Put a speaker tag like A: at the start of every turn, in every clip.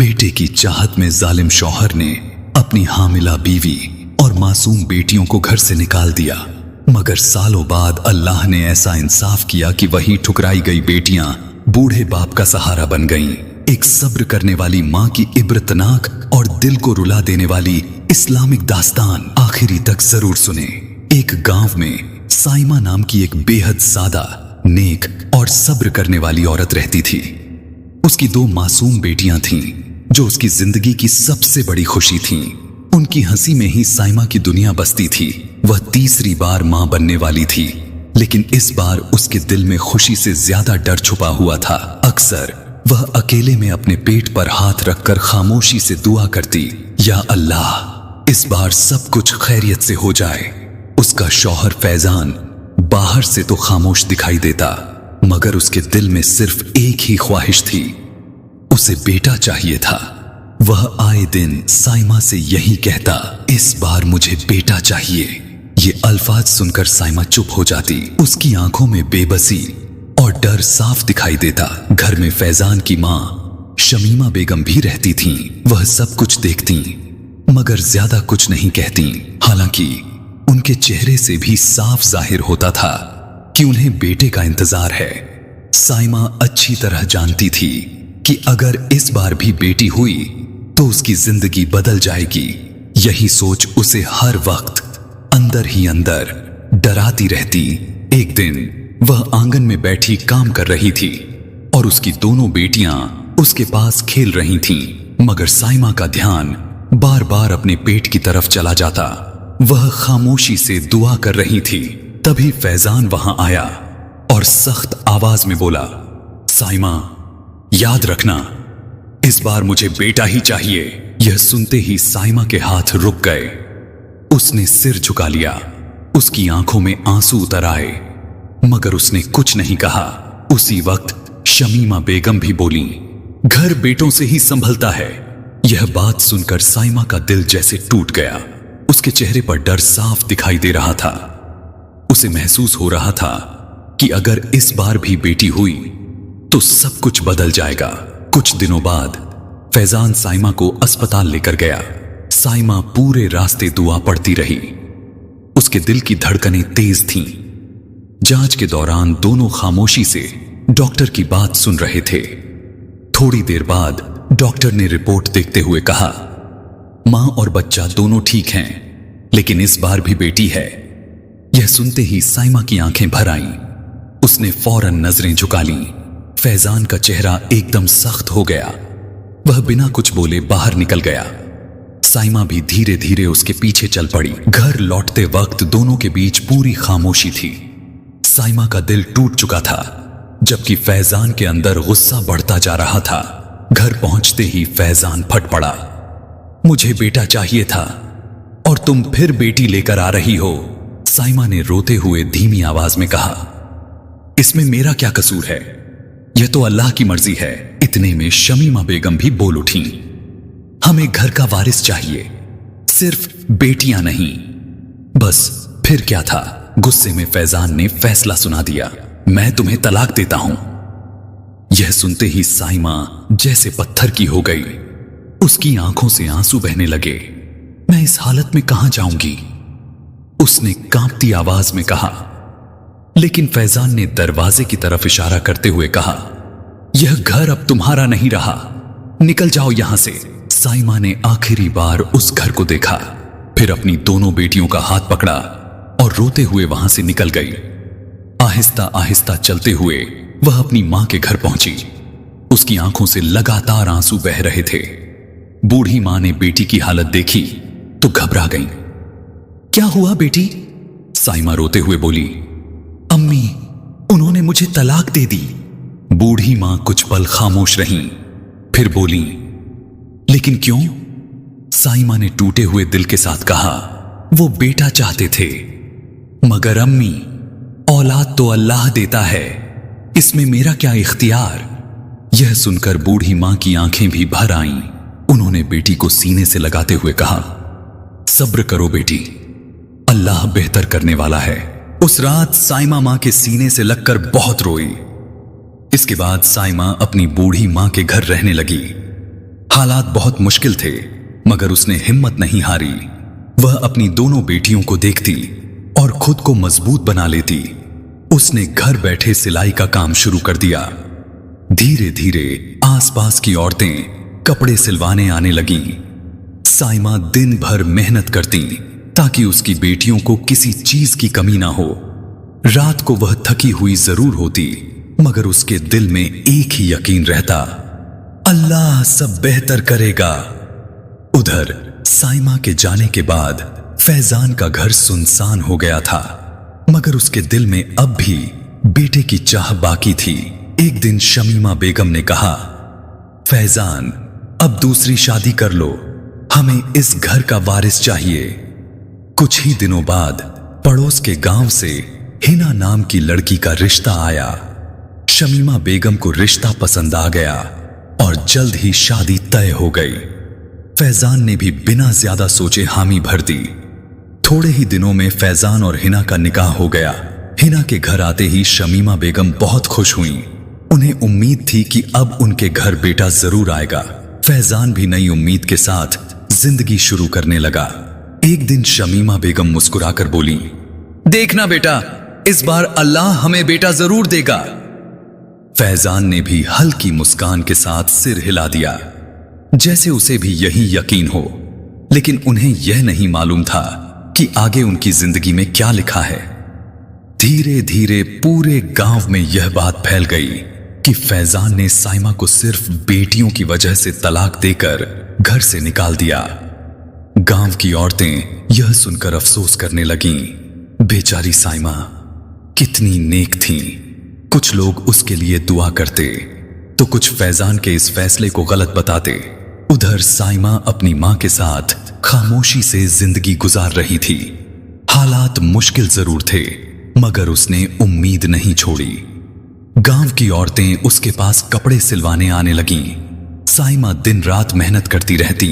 A: बेटे की चाहत में जालिम शौहर ने अपनी हामिला बीवी और मासूम बेटियों को घर से निकाल दिया, मगर सालों बाद अल्लाह ने ऐसा इंसाफ किया कि वही ठुकराई गई बेटियां बूढ़े बाप का सहारा बन गईं। एक सब्र करने वाली मां की इब्रतनाक और दिल को रुला देने वाली इस्लामिक दास्तान आखिरी तक जरूर सुने। एक गांव में साइमा नाम की एक बेहद सादा, नेक और सब्र करने वाली औरत रहती थी। उसकी 2 मासूम बेटियां थीं जो उसकी जिंदगी की सबसे बड़ी खुशी थीं। उनकी हंसी में ही साइमा की दुनिया बसती थी। वह तीसरी बार मां बनने वाली थी, लेकिन इस बार उसके दिल में खुशी से ज्यादा डर छुपा हुआ था। अक्सर वह अकेले में अपने पेट पर हाथ रखकर खामोशी से दुआ करती, या अल्लाह इस बार सब कुछ खैरियत से हो जाए। उसका शौहर फैजान बाहर से तो खामोश दिखाई देता, मगर उसके दिल में सिर्फ एक ही ख्वाहिश थी, उसे बेटा चाहिए था। वह आए दिन साइमा से यही कहता, इस बार मुझे बेटा चाहिए। ये अल्फाज सुनकर साइमा चुप हो जाती। उसकी आंखों में बेबसी और डर साफ दिखाई देता। घर में फैजान की मां शमीमा बेगम भी रहती थीं। वह सब कुछ देखती मगर ज्यादा कुछ नहीं कहती। हालांकि उनके चेहरे से भी साफ जाहिर होता था कि उन्हें बेटे का इंतजार है। साइमा अच्छी तरह जानती थी कि अगर इस बार भी बेटी हुई तो उसकी जिंदगी बदल जाएगी। यही सोच उसे हर वक्त अंदर ही अंदर डराती रहती। एक दिन वह आंगन में बैठी काम कर रही थी और उसकी दोनों बेटियां उसके पास खेल रही थीं, मगर साइमा का ध्यान बार बार अपने पेट की तरफ चला जाता। वह खामोशी से दुआ कर रही थी। तभी फैजान वहां आया और सख्त आवाज में बोला, साइमा याद रखना, इस बार मुझे बेटा ही चाहिए। यह सुनते ही साइमा के हाथ रुक गए। उसने सिर झुका लिया। उसकी आंखों में आंसू उतर आए, मगर उसने कुछ नहीं कहा। उसी वक्त शमीमा बेगम भी बोली, घर बेटों से ही संभलता है। यह बात सुनकर साइमा का दिल जैसे टूट गया। उसके चेहरे पर डर साफ दिखाई दे रहा था। उसे महसूस हो रहा था कि अगर इस बार भी बेटी हुई तो सब कुछ बदल जाएगा। कुछ दिनों बाद फैजान साइमा को अस्पताल लेकर गया। साइमा पूरे रास्ते दुआ पढ़ती रही। उसके दिल की धड़कनें तेज थीं। जांच के दौरान दोनों खामोशी से डॉक्टर की बात सुन रहे थे। थोड़ी देर बाद डॉक्टर ने रिपोर्ट देखते हुए कहा, मां और बच्चा दोनों ठीक हैं, लेकिन इस बार भी बेटी है। यह सुनते ही साइमा की आंखें भर आईं। उसने फौरन नजरें झुका लीं। फैजान का चेहरा एकदम सख्त हो गया। वह बिना कुछ बोले बाहर निकल गया। साइमा भी धीरे धीरे उसके पीछे चल पड़ी। घर लौटते वक्त दोनों के बीच पूरी खामोशी थी। साइमा का दिल टूट चुका था, जबकि फैजान के अंदर गुस्सा बढ़ता जा रहा था। घर पहुंचते ही फैजान फट पड़ा, मुझे बेटा चाहिए था और तुम फिर बेटी लेकर आ रही हो। साइमा ने रोते हुए धीमी आवाज में कहा, इसमें मेरा क्या कसूर है? यह तो अल्लाह की मर्जी है। इतने में शमीमा बेगम भी बोल उठी, हमें घर का वारिस चाहिए, सिर्फ बेटियां नहीं। बस फिर क्या था? गुस्से में फैजान ने फैसला सुना दिया, मैं तुम्हें तलाक देता हूं। यह सुनते ही साइमा जैसे पत्थर की हो गई। उसकी आंखों से आंसू बहने लगे। मैं इस हालत में कहां जाऊंगी? उसने कांपती आवाज में कहा। लेकिन फैजान ने दरवाजे की तरफ इशारा करते हुए कहा, यह घर अब तुम्हारा नहीं रहा, निकल जाओ यहां से। साइमा ने आखिरी बार उस घर को देखा, फिर अपनी दोनों बेटियों का हाथ पकड़ा और रोते हुए वहां से निकल गई। आहिस्ता आहिस्ता चलते हुए वह अपनी मां के घर पहुंची। उसकी आंखों से लगातार आंसू बह रहे थे। बूढ़ी मां ने बेटी की हालत देखी तो घबरा गई। क्या हुआ बेटी? साइमा रोते हुए बोली, अम्मी, उन्होंने मुझे तलाक दे दी। बूढ़ी मां कुछ पल खामोश रहीं, फिर बोली, लेकिन क्यों? साइमा ने टूटे हुए दिल के साथ कहा, वो बेटा चाहते थे। मगर अम्मी, औलाद तो अल्लाह देता है, इसमें मेरा क्या इख्तियार? यह सुनकर बूढ़ी मां की आंखें भी भर आईं। उन्होंने बेटी को सीने से लगाते हुए कहा, सब्र करो बेटी, अल्लाह बेहतर करने वाला है। उस रात साइमा मां के सीने से लगकर बहुत रोई। इसके बाद साइमा अपनी बूढ़ी मां के घर रहने लगी। हालात बहुत मुश्किल थे, मगर उसने हिम्मत नहीं हारी। वह अपनी दोनों बेटियों को देखती और खुद को मजबूत बना लेती। उसने घर बैठे सिलाई का काम शुरू कर दिया। धीरे धीरे आसपास की औरतें कपड़े सिलवाने आने लगीं। साइमा दिन भर मेहनत करती ताकि उसकी बेटियों को किसी चीज की कमी ना हो। रात को वह थकी हुई जरूर होती, मगर उसके दिल में एक ही यकीन रहता, अल्लाह सब बेहतर करेगा। उधर साइमा के जाने के बाद फैजान का घर सुनसान हो गया था, मगर उसके दिल में अब भी बेटे की चाह बाकी थी। एक दिन शमीमा बेगम ने कहा, फैजान, अब दूसरी शादी कर लो, हमें इस घर का वारिस चाहिए। कुछ ही दिनों बाद पड़ोस के गांव से हिना नाम की लड़की का रिश्ता आया। शमीमा बेगम को रिश्ता पसंद आ गया और जल्द ही शादी तय हो गई। फैजान ने भी बिना ज्यादा सोचे हामी भर दी। थोड़े ही दिनों में फैजान और हिना का निकाह हो गया। हिना के घर आते ही शमीमा बेगम बहुत खुश हुईं। उन्हें उम्मीद थी कि अब उनके घर बेटा जरूर आएगा। फैजान भी नई उम्मीद के साथ जिंदगी शुरू करने लगा। एक दिन शमीमा बेगम मुस्कुराकर बोली, देखना बेटा, इस बार अल्लाह हमें बेटा जरूर देगा। फैजान ने भी हल्की मुस्कान के साथ सिर हिला दिया, जैसे उसे भी यही यकीन हो। लेकिन उन्हें यह नहीं मालूम था कि आगे उनकी जिंदगी में क्या लिखा है। धीरे धीरे पूरे गांव में यह बात फैल गई कि फैजान ने साइमा को सिर्फ बेटियों की वजह से तलाक देकर घर से निकाल दिया। गांव की औरतें यह सुनकर अफसोस करने लगीं, बेचारी साइमा कितनी नेक थी। कुछ लोग उसके लिए दुआ करते तो कुछ फैजान के इस फैसले को गलत बताते। उधर साइमा अपनी मां के साथ खामोशी से जिंदगी गुजार रही थी। हालात मुश्किल जरूर थे, मगर उसने उम्मीद नहीं छोड़ी। गांव की औरतें उसके पास कपड़े सिलवाने आने लगीं। साइमा दिन रात मेहनत करती रहती।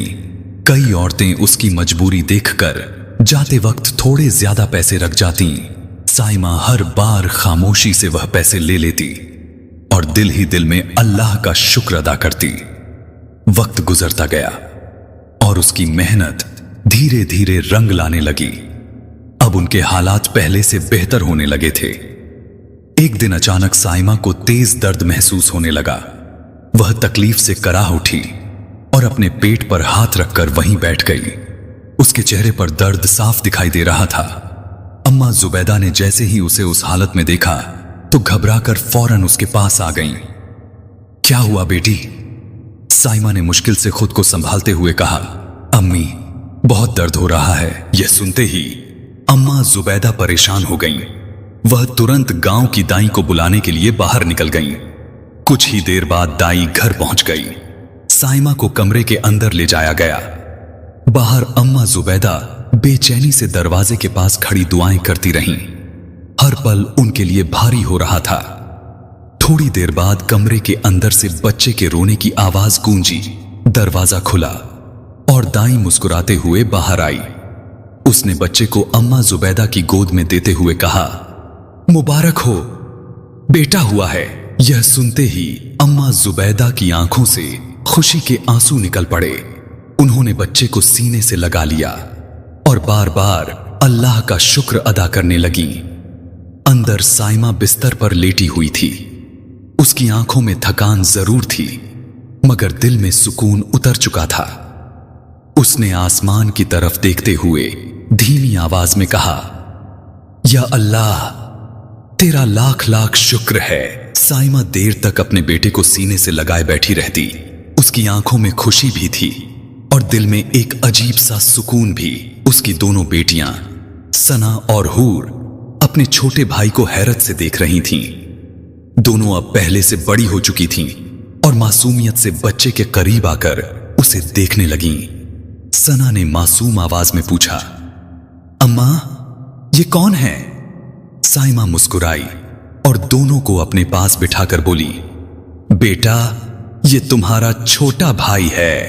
A: कई औरतें उसकी मजबूरी देखकर जाते वक्त थोड़े ज्यादा पैसे रख जाती। साइमा हर बार खामोशी से वह पैसे ले लेती और दिल ही दिल में अल्लाह का शुक्र अदा करती। वक्त गुजरता गया और उसकी मेहनत धीरे धीरे रंग लाने लगी। अब उनके हालात पहले से बेहतर होने लगे थे। एक दिन अचानक साइमा को तेज दर्द महसूस होने लगा। वह तकलीफ से कराह उठी और अपने पेट पर हाथ रखकर वहीं बैठ गई। उसके चेहरे पर दर्द साफ दिखाई दे रहा था। अम्मा जुबैदा ने जैसे ही उसे उस हालत में देखा तो घबराकर फौरन उसके पास आ गईं। क्या हुआ बेटी? साइमा ने मुश्किल से खुद को संभालते हुए कहा, अम्मी, बहुत दर्द हो रहा है। यह सुनते ही अम्मा जुबैदा परेशान हो गईं। वह तुरंत गांव की दाई को बुलाने के लिए बाहर निकल गईं। कुछ ही देर बाद दाई घर पहुंच गई। साइमा को कमरे के अंदर ले जाया गया। बाहर अम्मा जुबैदा बेचैनी से दरवाजे के पास खड़ी दुआएं करती रहीं। हर पल उनके लिए भारी हो रहा था। थोड़ी देर बाद कमरे के अंदर से बच्चे के रोने की आवाज गूंजी। दरवाजा खुला और दाई मुस्कुराते हुए बाहर आई। उसने बच्चे को अम्मा जुबैदा की गोद में देते हुए कहा, मुबारक हो, बेटा हुआ है। यह सुनते ही अम्मा जुबैदा की आंखों से खुशी के आंसू निकल पड़े। उन्होंने बच्चे को सीने से लगा लिया और बार बार अल्लाह का शुक्र अदा करने लगी। अंदर साइमा बिस्तर पर लेटी हुई थी। उसकी आंखों में थकान जरूर थी, मगर दिल में सुकून उतर चुका था। उसने आसमान की तरफ देखते हुए धीमी आवाज में कहा, या अल्लाह, तेरा लाख लाख शुक्र है। साइमा देर तक अपने बेटे को सीने से लगाए बैठी रहती। उसकी आंखों में खुशी भी थी और दिल में एक अजीब सा सुकून भी। उसकी दोनों बेटियां सना और हूर अपने छोटे भाई को हैरत से देख रही थीं। दोनों अब पहले से बड़ी हो चुकी थीं और मासूमियत से बच्चे के करीब आकर उसे देखने लगीं। सना ने मासूम आवाज में पूछा, अम्मा, ये कौन है? साइमा मुस्कुराई और दोनों को अपने पास बिठाकर बोली, बेटा, ये तुम्हारा छोटा भाई है।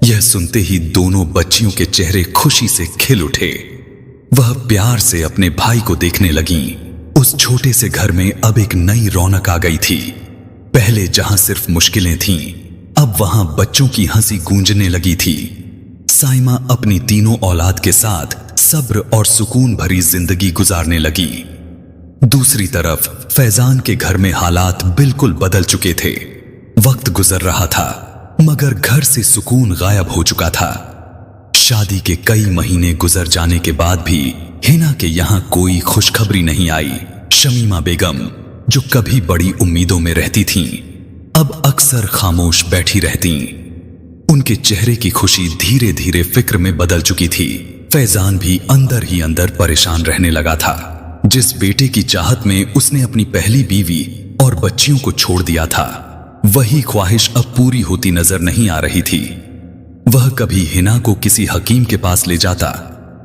A: यह सुनते ही दोनों बच्चियों के चेहरे खुशी से खिल उठे। वह प्यार से अपने भाई को देखने लगीं। उस छोटे से घर में अब एक नई रौनक आ गई थी। पहले जहां सिर्फ मुश्किलें थीं, अब वहां बच्चों की हंसी गूंजने लगी थी। साइमा अपनी तीनों औलाद के साथ सब्र और सुकून भरी जिंदगी गुजारने लगी। दूसरी तरफ फैजान के घर में हालात बिल्कुल बदल चुके थे। वक्त गुजर रहा था मगर घर से सुकून गायब हो चुका था। शादी के कई महीने गुजर जाने के बाद भी हिना के यहां कोई खुशखबरी नहीं आई। शमीमा बेगम, जो कभी बड़ी उम्मीदों में रहती थीं, अब अक्सर खामोश बैठी रहती। उनके चेहरे की खुशी धीरे धीरे फिक्र में बदल चुकी थी। फैजान भी अंदर ही अंदर परेशान रहने लगा था। जिस बेटे की चाहत में उसने अपनी पहली बीवी और बच्चियों को छोड़ दिया था, वही ख्वाहिश अब पूरी होती नजर नहीं आ रही थी। वह कभी हिना को किसी हकीम के पास ले जाता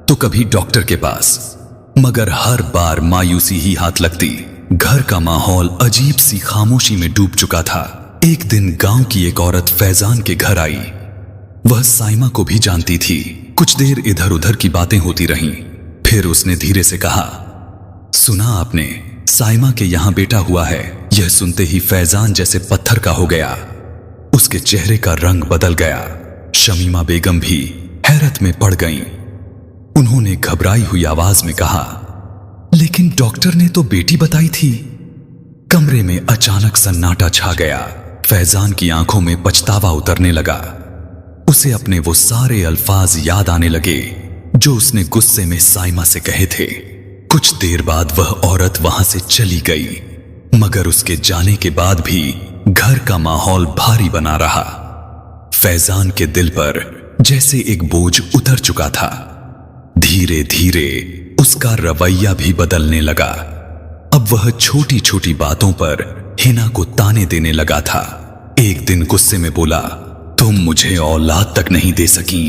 A: तो कभी डॉक्टर के पास, मगर हर बार मायूसी ही हाथ लगती। घर का माहौल अजीब सी खामोशी में डूब चुका था। एक दिन गांव की एक औरत फैजान के घर आई। वह साइमा को भी जानती थी। कुछ देर इधर उधर की बातें होती रहीं। फिर उसने धीरे से कहा, सुना आपने, साइमा के यहां बेटा हुआ है। यह सुनते ही फैजान जैसे पत्थर का हो गया। उसके चेहरे का रंग बदल गया। शमीमा बेगम भी हैरत में पड़ गईं। उन्होंने घबराई हुई आवाज में कहा, लेकिन डॉक्टर ने तो बेटी बताई थी। कमरे में अचानक सन्नाटा छा गया। फैजान की आंखों में पछतावा उतरने लगा। उसे अपने वो सारे अल्फाज याद आने लगे जो उसने गुस्से में साइमा से कहे थे। कुछ देर बाद वह औरत वहां से चली गई, मगर उसके जाने के बाद भी घर का माहौल भारी बना रहा। फैजान के दिल पर जैसे एक बोझ उतर चुका था। धीरे धीरे उसका रवैया भी बदलने लगा। अब वह छोटी छोटी बातों पर हिना को ताने देने लगा था। एक दिन गुस्से में बोला, तुम मुझे औलाद तक नहीं दे सकी।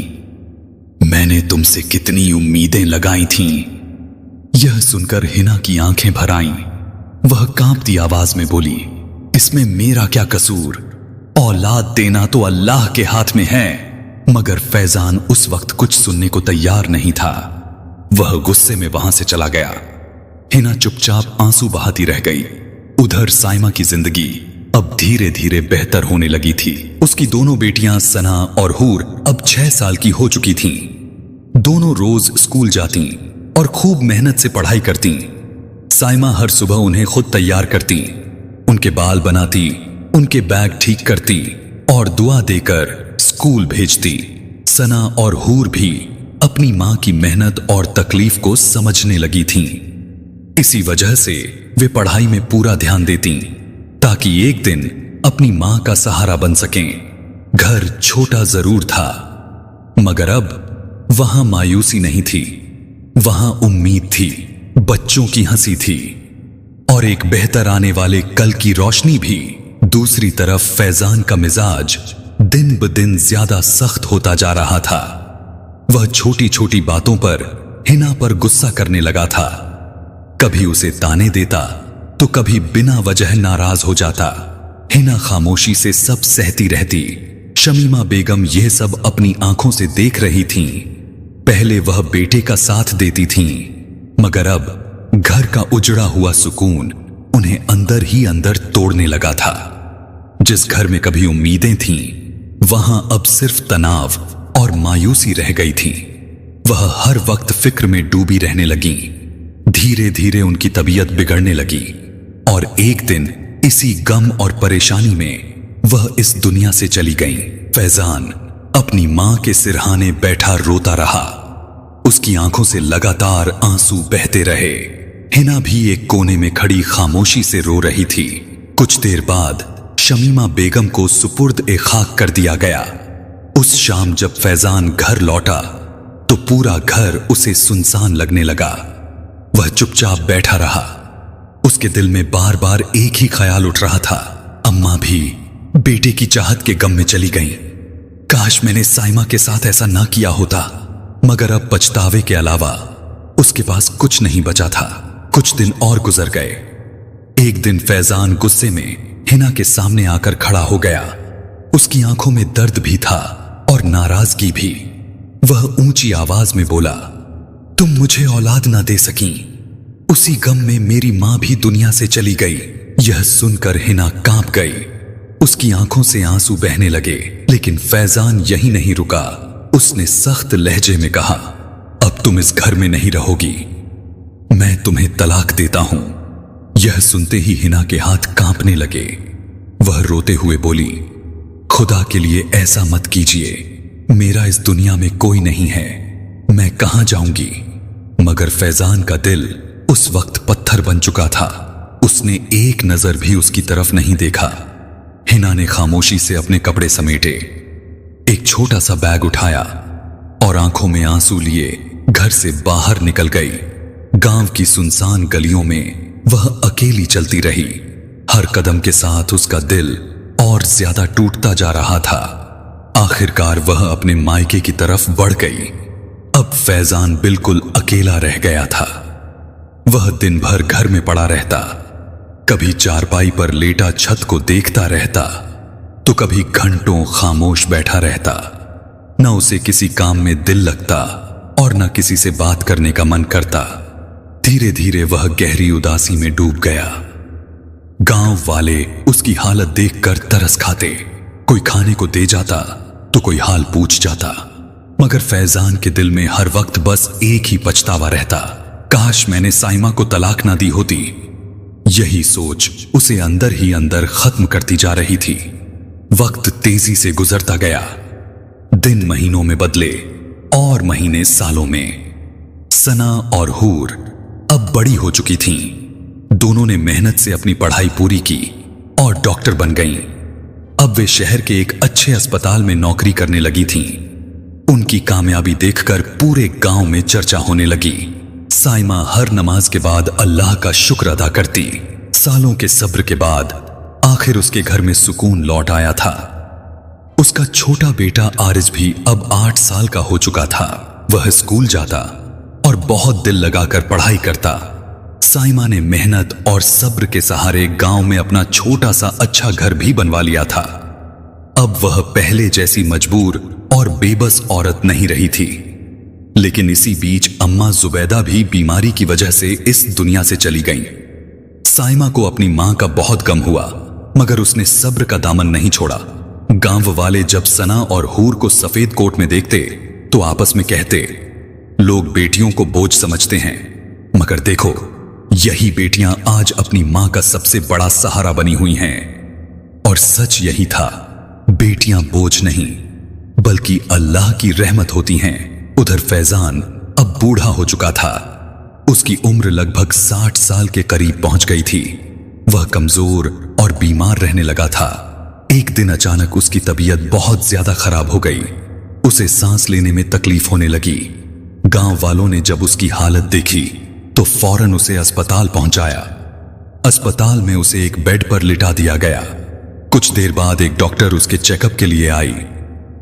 A: मैंने तुमसे कितनी उम्मीदें लगाई थीं। यह सुनकर हिना की आंखें भर आईं। वह कांपती आवाज में बोली, इसमें मेरा क्या कसूर? औलाद देना तो अल्लाह के हाथ में है। मगर फैजान उस वक्त कुछ सुनने को तैयार नहीं था। वह गुस्से में वहां से चला गया। हिना चुपचाप आंसू बहाती रह गई। उधर साइमा की जिंदगी अब धीरे धीरे बेहतर होने लगी थी। उसकी दोनों बेटियां सना और हूर अब 6 साल की हो चुकी थीं। दोनों रोज स्कूल जाती और खूब मेहनत से पढ़ाई करती। साइमा हर सुबह उन्हें खुद तैयार करती, उनके बाल बनाती, उनके बैग ठीक करती और दुआ देकर स्कूल भेजती। सना और हूर भी अपनी मां की मेहनत और तकलीफ को समझने लगी थीं। इसी वजह से वे पढ़ाई में पूरा ध्यान देती ताकि एक दिन अपनी मां का सहारा बन सकें। घर छोटा जरूर था, मगर अब वहां मायूसी नहीं थी। वहां उम्मीद थी, बच्चों की हंसी थी और एक बेहतर आने वाले कल की रोशनी भी। दूसरी तरफ फैजान का मिजाज दिन ब दिन ज्यादा सख्त होता जा रहा था। वह छोटी छोटी बातों पर हिना पर गुस्सा करने लगा था। कभी उसे ताने देता तो कभी बिना वजह नाराज हो जाता। हिना खामोशी से सब सहती रहती। शमीमा बेगम यह सब अपनी आंखों से देख रही थीं। पहले वह बेटे का साथ देती थीं, मगर अब घर का उजड़ा हुआ सुकून उन्हें अंदर ही अंदर तोड़ने लगा था। जिस घर में कभी उम्मीदें थीं, वहां अब सिर्फ तनाव और मायूसी रह गई थी। वह हर वक्त फिक्र में डूबी रहने लगी। धीरे धीरे उनकी तबीयत बिगड़ने लगी और एक दिन इसी गम और परेशानी में वह इस दुनिया से चली गईं। फैजान अपनी मां के सिरहाने बैठा रोता रहा। उसकी आंखों से लगातार आंसू बहते रहे। हिना भी एक कोने में खड़ी खामोशी से रो रही थी। कुछ देर बाद शमीमा बेगम को सुपुर्द ए खाक कर दिया गया। उस शाम जब फैजान घर लौटा तो पूरा घर उसे सुनसान लगने लगा। वह चुपचाप बैठा रहा। उसके दिल में बार बार एक ही ख्याल उठ रहा था, अम्मा भी बेटे की चाहत के गम में चली गईं। काश मैंने साइमा के साथ ऐसा ना किया होता। मगर अब पछतावे के अलावा उसके पास कुछ नहीं बचा था। कुछ दिन और गुजर गए। एक दिन फैजान गुस्से में हिना के सामने आकर खड़ा हो गया। उसकी आंखों में दर्द भी था और नाराजगी भी। वह ऊंची आवाज में बोला, तुम मुझे औलाद ना दे सकी। उसी गम में मेरी मां भी दुनिया से चली गई। यह सुनकर हिना कांप गई। उसकी आंखों से आंसू बहने लगे, लेकिन फैजान यही नहीं रुका। उसने सख्त लहजे में कहा, अब तुम इस घर में नहीं रहोगी, मैं तुम्हें तलाक देता हूं। यह सुनते ही हिना के हाथ कांपने लगे। वह रोते हुए बोली, खुदा के लिए ऐसा मत कीजिए, मेरा इस दुनिया में कोई नहीं है, मैं कहां जाऊंगी। मगर फैजान का दिल उस वक्त पत्थर बन चुका था। उसने एक नजर भी उसकी तरफ नहीं देखा। हिना ने खामोशी से अपने कपड़े समेटे, एक छोटा सा बैग उठाया और आंखों में आंसू लिए घर से बाहर निकल गई। गांव की सुनसान गलियों में वह अकेली चलती रही। हर कदम के साथ उसका दिल और ज्यादा टूटता जा रहा था। आखिरकार वह अपने मायके की तरफ बढ़ गई। अब फैजान बिल्कुल अकेला रह गया था। वह दिन भर घर में पड़ा रहता, कभी चारपाई पर लेटा छत को देखता रहता, तो कभी घंटों खामोश बैठा रहता। न उसे किसी काम में दिल लगता और न किसी से बात करने का मन करता। धीरे धीरे वह गहरी उदासी में डूब गया। गांव वाले उसकी हालत देखकर तरस खाते। कोई खाने को दे जाता तो कोई हाल पूछ जाता। मगर फैजान के दिल में हर वक्त बस एक ही पछतावा रहता, काश मैंने साइमा को तलाक ना दी होती। यही सोच उसे अंदर ही अंदर खत्म करती जा रही थी। वक्त तेजी से गुजरता गया। दिन महीनों में बदले और महीने सालों में। सना और हूर अब बड़ी हो चुकी थीं। दोनों ने मेहनत से अपनी पढ़ाई पूरी की और डॉक्टर बन गईं। अब वे शहर के एक अच्छे अस्पताल में नौकरी करने लगी थीं। उनकी कामयाबी देखकर पूरे गांव में चर्चा होने लगी। साइमा हर नमाज के बाद अल्लाह का शुक्र अदा करती। सालों के सब्र के बाद आखिर उसके घर में सुकून लौट आया था। उसका छोटा बेटा आरिज भी अब 8 साल का हो चुका था। वह स्कूल जाता और बहुत दिल लगाकर पढ़ाई करता। साइमा ने मेहनत और सब्र के सहारे गांव में अपना छोटा सा अच्छा घर भी बनवा लिया था। अब वह पहले जैसी मजबूर और बेबस औरत नहीं रही थी। लेकिन इसी बीच अम्मा जुबैदा भी बीमारी की वजह से इस दुनिया से चली गईं। साइमा को अपनी मां का बहुत गम हुआ, मगर उसने सब्र का दामन नहीं छोड़ा। गांव वाले जब सना और हूर को सफेद कोट में देखते तो आपस में कहते, लोग बेटियों को बोझ समझते हैं, मगर देखो यही बेटियां आज अपनी मां का सबसे बड़ा सहारा बनी हुई हैं। और सच यही था, बेटियां बोझ नहीं बल्कि अल्लाह की रहमत होती हैं। उधर फैजान अब बूढ़ा हो चुका था। उसकी उम्र लगभग 60 साल के करीब पहुंच गई थी। वह कमजोर और बीमार रहने लगा था। एक दिन अचानक उसकी तबीयत बहुत ज्यादा खराब हो गई। उसे सांस लेने में तकलीफ होने लगी। गांव वालों ने जब उसकी हालत देखी तो फौरन उसे अस्पताल पहुंचाया। अस्पताल में उसे एक बेड पर लिटा दिया गया। कुछ देर बाद एक डॉक्टर उसके चेकअप के लिए आई।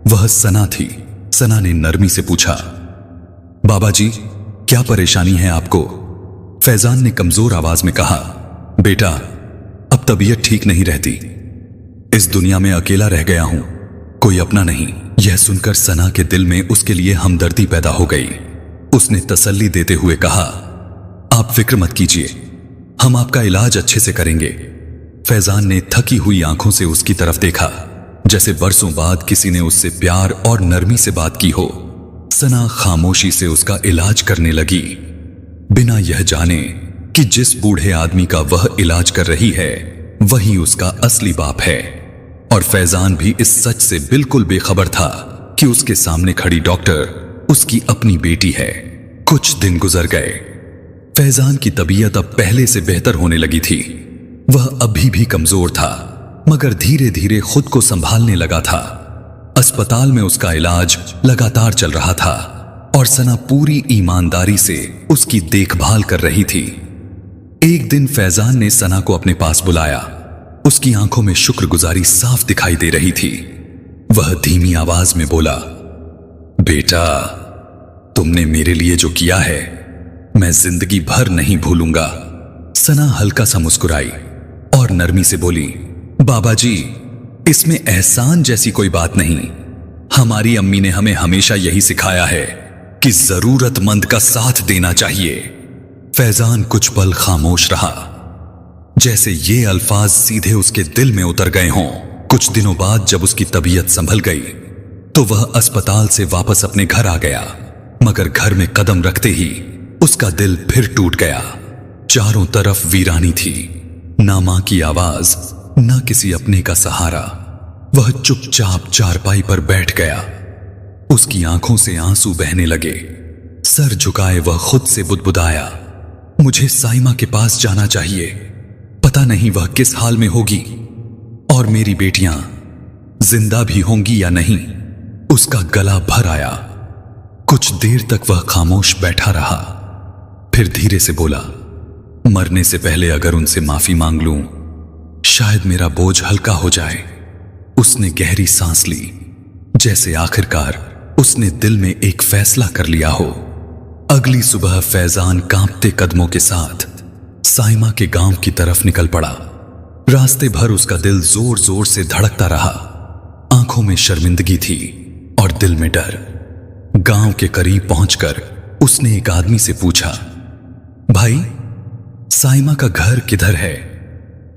A: वह सना थी। सना ने नरमी से पूछा, बाबा जी क्या परेशानी है आपको? फैजान ने कमजोर आवाज में कहा, बेटा अब तबीयत ठीक नहीं रहती, इस दुनिया में अकेला रह गया हूं, कोई अपना नहीं। यह सुनकर सना के दिल में उसके लिए हमदर्दी पैदा हो गई। उसने तसल्ली देते हुए कहा, आप फिक्र मत कीजिए, हम आपका इलाज अच्छे से करेंगे। फैजान ने थकी हुई आंखों से उसकी तरफ देखा, जैसे बरसों बाद किसी ने उससे प्यार और नरमी से बात की हो। सना खामोशी से उसका इलाज करने लगी, बिना यह जाने कि जिस बूढ़े आदमी का वह इलाज कर रही है वही उसका असली बाप है। और फैजान भी इस सच से बिल्कुल बेखबर था कि उसके सामने खड़ी डॉक्टर उसकी अपनी बेटी है। कुछ दिन गुजर गए। फैजान की तबीयत अब पहले से बेहतर होने लगी थी। वह अभी भी कमजोर था, मगर धीरे धीरे खुद को संभालने लगा था। अस्पताल में उसका इलाज लगातार चल रहा था और सना पूरी ईमानदारी से उसकी देखभाल कर रही थी। एक दिन फैजान ने सना को अपने पास बुलाया। उसकी आंखों में शुक्रगुजारी साफ दिखाई दे रही थी। वह धीमी आवाज में बोला, बेटा तुमने मेरे लिए जो किया है मैं जिंदगी भर नहीं भूलूंगा। सना हल्का सा मुस्कुराई और नरमी से बोली, बाबा जी इसमें एहसान जैसी कोई बात नहीं। हमारी अम्मी ने हमें हमेशा यही सिखाया है कि जरूरतमंद का साथ देना चाहिए। फैजान कुछ पल खामोश रहा, जैसे ये अल्फाज सीधे उसके दिल में उतर गए हों। कुछ दिनों बाद जब उसकी तबीयत संभल गई तो वह अस्पताल से वापस अपने घर आ गया, मगर घर में कदम रखते ही उसका दिल फिर टूट गया। चारों तरफ वीरानी थी, ना मां की आवाज, ना किसी अपने का सहारा। वह चुपचाप चारपाई पर बैठ गया। उसकी आंखों से आंसू बहने लगे। सर झुकाए वह खुद से बुदबुदाया, मुझे साइमा के पास जाना चाहिए। पता नहीं वह किस हाल में होगी और मेरी बेटियां जिंदा भी होंगी या नहीं। उसका गला भर आया। कुछ देर तक वह खामोश बैठा रहा, फिर धीरे से बोला, मरने से पहले अगर उनसे माफी मांग लूं, शायद मेरा बोझ हल्का हो जाए। उसने गहरी सांस ली, जैसे आखिरकार उसने दिल में एक फैसला कर लिया हो। अगली सुबह फैजान कांपते कदमों के साथ साइमा के गांव की तरफ निकल पड़ा। रास्ते भर उसका दिल जोर जोर से धड़कता रहा। आंखों में शर्मिंदगी थी और दिल में डर। गांव के करीब पहुंचकर उसने एक आदमी से पूछा, भाई, साइमा का घर किधर है?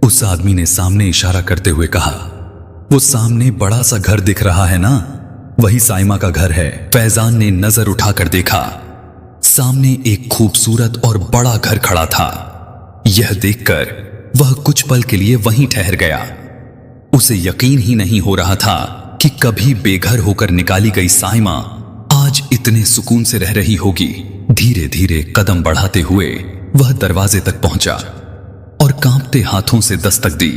A: उस आदमी ने सामने इशारा करते हुए कहा, वो सामने बड़ा सा घर दिख रहा है ना, वही साइमा का घर है। फैजान ने नजर उठाकर देखा, सामने एक खूबसूरत और बड़ा घर खड़ा था। यह देखकर वह कुछ पल के लिए वहीं ठहर गया। उसे यकीन ही नहीं हो रहा था कि कभी बेघर होकर निकाली गई साइमा आज इतने सुकून से रह रही होगी। धीरे धीरे कदम बढ़ाते हुए वह दरवाजे तक पहुंचा और कांपते हाथों से दस्तक दी।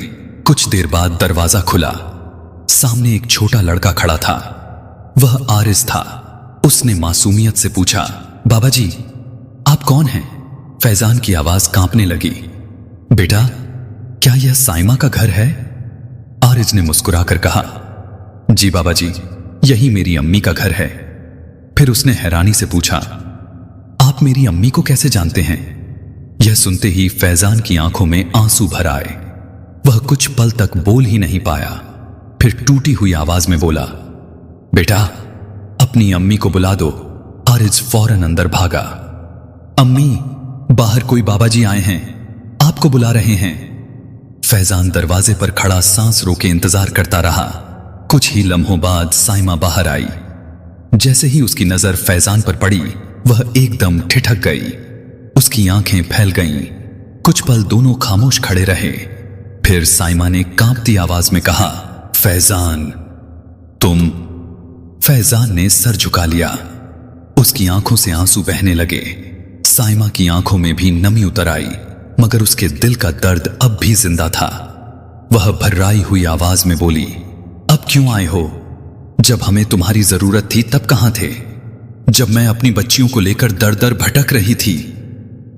A: कुछ देर बाद दरवाजा खुला। सामने एक छोटा लड़का खड़ा था। वह आरिस था। उसने मासूमियत से पूछा, बाबा जी, आप कौन हैं? फैजान की आवाज कांपने लगी। बेटा, क्या यह साइमा का घर है? आरिज ने मुस्कुराकर कहा, जी बाबा जी, यही मेरी अम्मी का घर है। फिर उसने हैरानी से पूछा, आप मेरी अम्मी को कैसे जानते हैं? यह सुनते ही फैजान की आंखों में आंसू भर आए। वह कुछ पल तक बोल ही नहीं पाया। फिर टूटी हुई आवाज में बोला, बेटा, अपनी अम्मी को बुला दो। आरिज फौरन अंदर भागा। अम्मी, बाहर कोई बाबा जी आए हैं, आपको बुला रहे हैं। फैजान दरवाजे पर खड़ा सांस रोके इंतजार करता रहा। कुछ ही लम्हों बाद साइमा बाहर आई। जैसे ही उसकी नजर फैजान पर पड़ी, वह एकदम ठिठक गई। उसकी आंखें फैल गईं। कुछ पल दोनों खामोश खड़े रहे। फिर साइमा ने कांपती आवाज में कहा, फैजान, तुम? फैजान ने सर झुका लिया। उसकी आंखों से आंसू बहने लगे। साइमा की आंखों में भी नमी उतर आई, मगर उसके दिल का दर्द अब भी जिंदा था। वह भर्राई हुई आवाज में बोली, अब क्यों आए हो? जब हमें तुम्हारी जरूरत थी तब कहां थे? जब मैं अपनी बच्चियों को लेकर दर दर भटक रही थी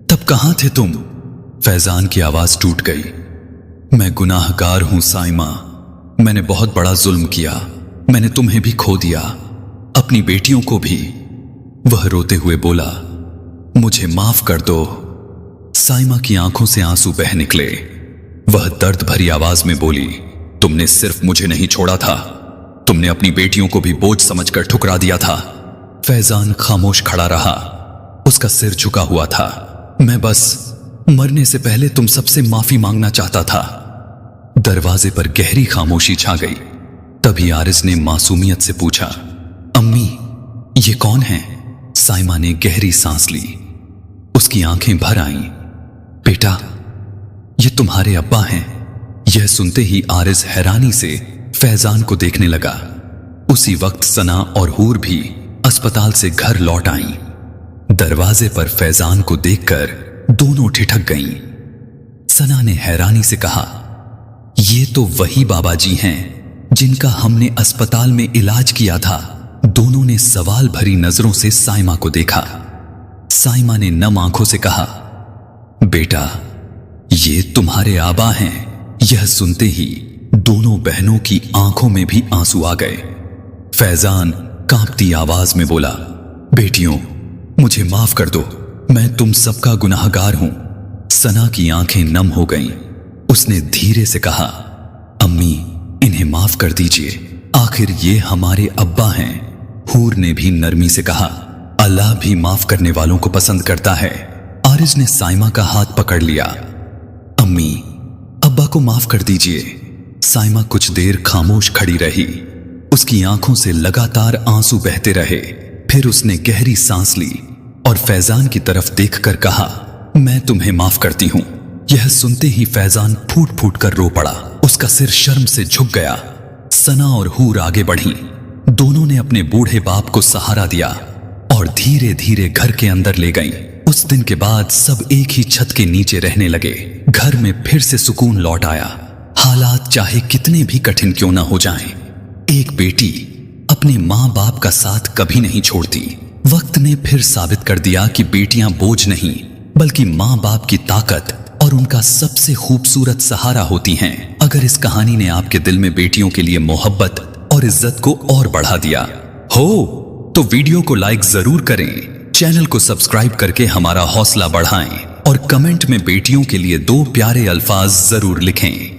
A: तब कहां थे तुम? फैजान की आवाज टूट गई। मैं गुनाहगार हूं साइमा, मैंने बहुत बड़ा जुल्म किया। मैंने तुम्हें भी खो दिया, अपनी बेटियों को भी। वह रोते हुए बोला, मुझे माफ कर दो। साइमा की आंखों से आंसू बह निकले। वह दर्द भरी आवाज में बोली, तुमने सिर्फ मुझे नहीं छोड़ा था, तुमने अपनी बेटियों को भी बोझ समझकर ठुकरा दिया था। फैजान खामोश खड़ा रहा। उसका सिर झुका हुआ था। मैं बस मरने से पहले तुम सबसे माफी मांगना चाहता था। दरवाजे पर गहरी खामोशी छा गई। तभी आरिस ने मासूमियत से पूछा, अम्मी, ये कौन है? साइमा ने गहरी सांस ली। उसकी आंखें भर आईं। बेटा, ये तुम्हारे अब्बा हैं। यह सुनते ही आरिस हैरानी से फैजान को देखने लगा। उसी वक्त सना और हूर भी अस्पताल से घर लौट आईं। दरवाजे पर फैजान को देखकर दोनों ठिठक गईं। सना ने हैरानी से कहा, ये तो वही बाबा जी हैं जिनका हमने अस्पताल में इलाज किया था। दोनों ने सवाल भरी नजरों से साइमा को देखा। साइमा ने नम आंखों से कहा, बेटा, ये तुम्हारे आबा हैं। यह सुनते ही दोनों बहनों की आंखों में भी आंसू आ गए। फैजान कांपती आवाज में बोला, बेटियों, मुझे माफ कर दो, मैं तुम सबका गुनाहगार हूं। सना की आंखें नम हो गईं। उसने धीरे से कहा, अम्मी, इन्हें माफ कर दीजिए, आखिर ये हमारे अब्बा हैं। हूर ने भी नरमी से कहा, अल्लाह भी माफ करने वालों को पसंद करता है। आरिज ने साइमा का हाथ पकड़ लिया। अम्मी, अब्बा को माफ कर दीजिए। साइमा कुछ देर खामोश खड़ी रही। उसकी आंखों से लगातार आंसू बहते रहे। फिर उसने गहरी सांस ली और फैजान की तरफ देखकर कहा, मैं तुम्हें माफ करती हूं। यह सुनते ही फैजान फूट फूट कर रो पड़ा। उसका सिर शर्म से झुक गया। सना और हूर आगे बढ़ी। दोनों ने अपने बूढ़े बाप को सहारा दिया और धीरे धीरे घर के अंदर ले गईं। उस दिन के बाद सब एक ही छत के नीचे रहने लगे। घर में फिर से सुकून लौट आया। हालात चाहे कितने भी कठिन क्यों ना हो जाएं, एक बेटी अपने माँ बाप का साथ कभी नहीं छोड़ती। वक्त ने फिर साबित कर दिया कि बेटियां बोझ नहीं बल्कि माँ बाप की ताकत और उनका सबसे खूबसूरत सहारा होती हैं। अगर इस कहानी ने आपके दिल में बेटियों के लिए मोहब्बत और इज्जत को और बढ़ा दिया हो तो वीडियो को लाइक जरूर करें, चैनल को सब्सक्राइब करके हमारा हौसला बढ़ाएं और कमेंट में बेटियों के लिए 2 प्यारे अल्फाज जरूर लिखें।